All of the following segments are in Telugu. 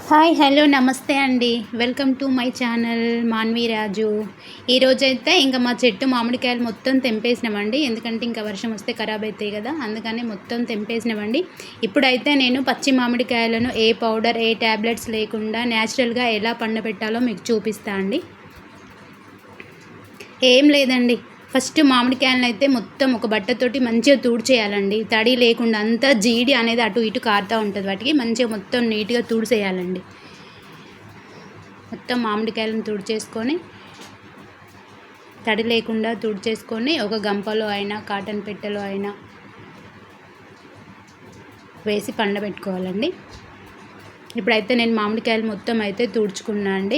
హాయ్ హలో నమస్తే అండి. Welcome to my channel Manvi Raju. ఈరోజైతే ఇంకా మా చెట్టు మామిడికాయలు మొత్తం తెంపేసినామండి. ఎందుకంటే ఇంకా వర్షం వస్తే ఖరాబ్ అవుతాయి కదా, అందుకని మొత్తం తెంపేసినామండి. ఇప్పుడైతే నేను పచ్చి మామిడికాయలను ఏ పౌడర్ ఏ ట్యాబ్లెట్స్ లేకుండా న్యాచురల్గా ఎలా పండబెట్టాలో మీకు చూపిస్తా అండి. ఏం లేదండి, ఫస్ట్ మామిడికాయలను అయితే మొత్తం ఒక బట్టతోటి మంచిగా తుడిచేయాలండి. తడి లేకుండా అంతా జీడి అనేది అటు ఇటు కారుతూ ఉంటుంది, వాటికి మంచిగా మొత్తం నీట్గా తుడిచేయాలండి. మొత్తం మామిడికాయలను తుడిచేసుకొని తడి లేకుండా తుడిచేసుకొని ఒక గంపలో అయినా కాటన్ పెట్టెలో అయినా వేసి పండబెట్టుకోవాలండి. ఇప్పుడైతే నేను మామిడికాయలు మొత్తం అయితే తుడుచుకున్నా అండి.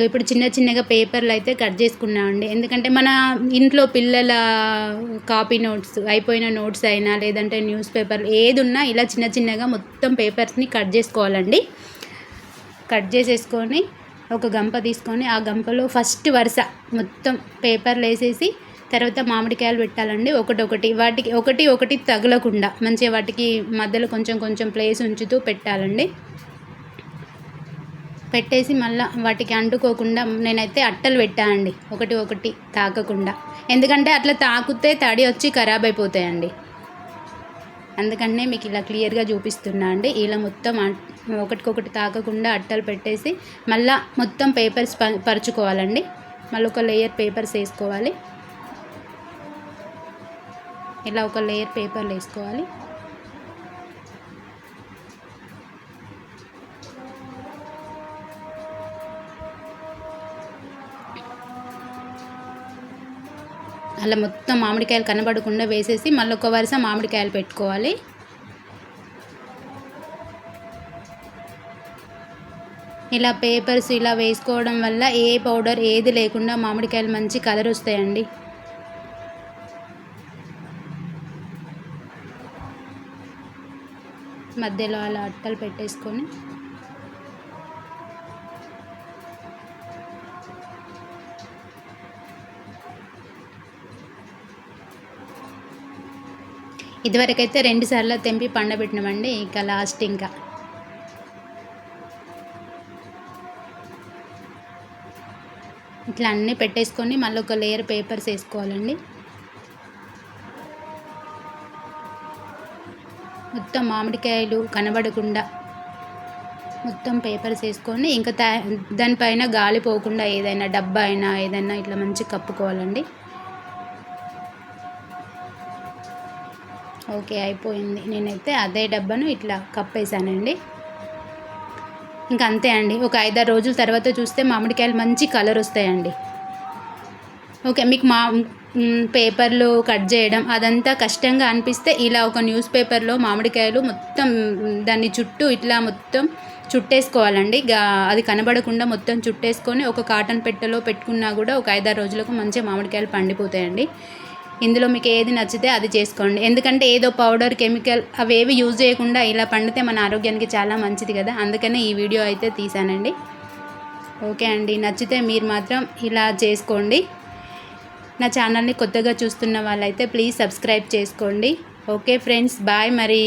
ఇప్పుడు చిన్న చిన్నగా పేపర్లు అయితే కట్ చేసుకున్నా అండి. ఎందుకంటే మన ఇంట్లో పిల్లల కాపీ నోట్స్ అయిపోయిన నోట్స్ అయినా లేదంటే న్యూస్ పేపర్ ఏది ఉన్నా ఇలా చిన్న చిన్నగా మొత్తం పేపర్స్ని కట్ చేసుకోవాలండి. కట్ చేసేసుకొని ఒక గంప తీసుకొని ఆ గంపలో ఫస్ట్ వరుస మొత్తం పేపర్లు వేసేసి తర్వాత మామిడికాయలు పెట్టాలండి. ఒకటొకటి వాటికి ఒకటి ఒకటి తగలకుండా మంచిగా వాటికి మధ్యలో కొంచెం కొంచెం ప్లేస్ ఉంచుతూ పెట్టాలండి. పెట్టేసి మళ్ళీ వాటికి అంటుకోకుండా నేనైతే అట్టలు పెట్టానండి, ఒకటి ఒకటి తాకకుండా. ఎందుకంటే అట్లా తాకితే తడి వచ్చి ఖరాబ్ అయిపోతాయండి. అందుకనే మీకు ఇలా క్లియర్గా చూపిస్తున్నా అండి. ఇలా మొత్తం ఒకటికొకటి తాకకుండా అట్టలు పెట్టేసి మళ్ళీ మొత్తం పేపర్స్ పరుచుకోవాలండి. మళ్ళీ ఒక లేయర్ పేపర్స్ వేసుకోవాలి. ఇలా ఒక లేయర్ పేపర్లు వేసుకోవాలి. అలా మొత్తం మామిడికాయలు కనబడకుండా వేసేసి మళ్ళీ ఒక వరుస మామిడికాయలు పెట్టుకోవాలి. ఇలా పేపర్స్ ఇలా వేసుకోవడం వల్ల ఏ పౌడర్ ఏది లేకుండా మామిడికాయలు మంచి కలర్ వస్తాయండి. మధ్యలో అలా అట్టలు పెట్టేసుకొని ఇదివరకైతే 2 సార్లు తెంపి పండబెట్టినామండి. ఇంకా లాస్ట్ ఇంకా ఇట్లా అన్నీ పెట్టేసుకొని మళ్ళీ ఒక లేయర్ పేపర్స్ వేసుకోవాలండి. మొత్తం మామిడికాయలు కనబడకుండా మొత్తం పేపర్స్ వేసుకొని ఇంకా దానిపైన గాలి పోకుండా ఏదైనా డబ్బా అయినా ఏదైనా ఇట్లా మంచి కప్పుకోవాలండి. ఓకే, అయిపోయింది. నేనైతే అదే డబ్బాను ఇట్లా కప్పేసానండి. ఇంకా అంతే అండి. ఒక 5-6 రోజుల తర్వాత చూస్తే మామిడికాయలు మంచి కలర్ వస్తాయండి. ఓకే, మీకు పేపర్లు కట్ చేయడం అదంతా కష్టంగా అనిపిస్తే ఇలా ఒక న్యూస్ పేపర్లో మామిడికాయలు మొత్తం దాన్ని చుట్టూ ఇట్లా మొత్తం చుట్టేసుకోవాలండి. అది కనబడకుండా మొత్తం చుట్టేసుకొని ఒక కాటన్ పెట్టెలో పెట్టుకున్నా కూడా ఒక 5-6 రోజులకు మంచిగా మామిడికాయలు పండిపోతాయండి. ఇందులో మీకు ఏది నచ్చితే అది చేసుకోండి. ఎందుకంటే ఏదో పౌడర్ కెమికల్ అవేవి యూజ్ చేయకుండా ఇలా పండితే మన ఆరోగ్యానికి చాలా మంచిది కదా, అందుకనే ఈ వీడియో అయితే తీసానండి. ఓకే అండి, నచ్చితే మీరు మాత్రం ఇలా చేసుకోండి. నా ఛానల్ని కొత్తగా చూస్తున్న వాళ్ళైతే ప్లీజ్ సబ్స్క్రైబ్ చేసుకోండి. ఓకే ఫ్రెండ్స్, బాయ్ మరి.